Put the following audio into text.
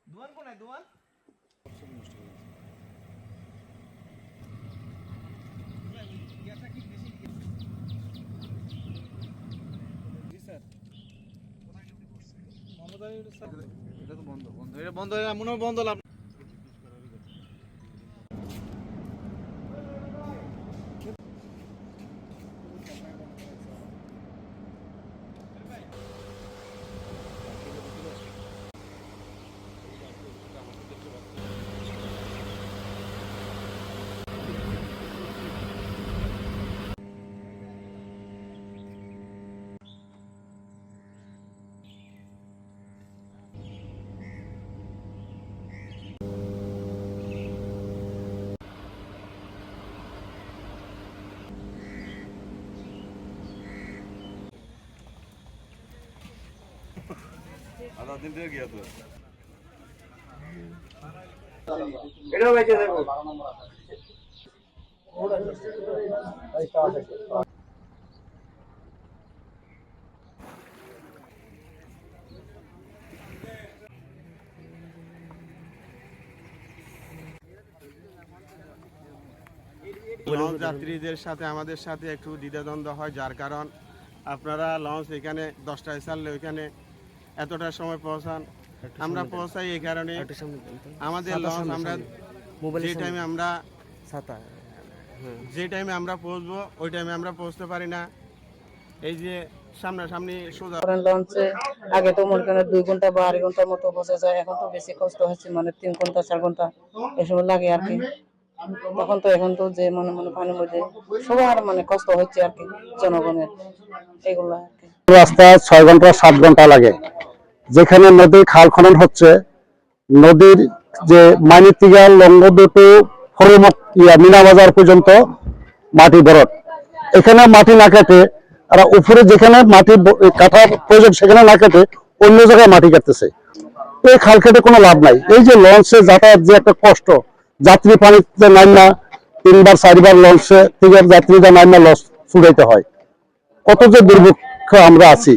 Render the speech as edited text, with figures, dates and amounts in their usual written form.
দুয়ান কোনায় দুয়ান এটা তো বন্ধ বন্ধ এটা বন্ধ মনে হয় বন্ধ লাভ आधा दिन रह गया तो एडो बेचे देखो লঞ্চ যাত্রীদের সাথে আমাদের সাথে একটু দ্বিধাদ্বন্দ্ব হয়, যার কারণ আপনারা লঞ্চ এখানে 10টায় ছাড়লে ওইখানে এতটা সময় পৌঁছান, আমরা পৌঁছাই এই কারণে আমাদের লঞ্চ আমরা যে টাইমে আমরা পৌঁছবো ওই টাইমে আমরা পৌঁছতে পারি না। এই যে সামনাসামনি সোজা লঞ্চে আগে তো মনে করেন 2 ঘন্টা বা 2.5 ঘন্টার মতো পৌঁছা যায়, এখন তো বেশি কষ্ট হচ্ছে, মানে 3 ঘন্টা 4 ঘন্টা এসব লাগে আর কি। তখন তো এখন তো যে মনে মনে পানির মধ্যে সবার মানে কষ্ট হচ্ছে আর কি, জনগণের এগুলো আর কি। রাস্তা 6 ঘন্টা 7 ঘন্টা লাগে, যেখানে নদীর খাল খনন হচ্ছে, নদীর যে মাইনিতিগা লঙ্গদুটু হরিমুখ মিনা বাজার পর্যন্ত মাটি ভরট, এখানে মাটি না কেটে আর উপরে যেখানে মাটি কাটার প্রয়োজন সেখানে না কেটে অন্য জায়গায় মাটি কাটতেছে। এই খাল কেটে কোনো লাভ নাই। এই যে লঞ্চে যাতায়াত যে একটা কষ্ট, যাত্রী পানিতে নাইমা 3বার 4বার লঞ্চে থেকে যাত্রীরা নাইমা লঞ্চ ছুটাইতে হয়, কত যে দুর্ভিক্ষ আমরা আছি।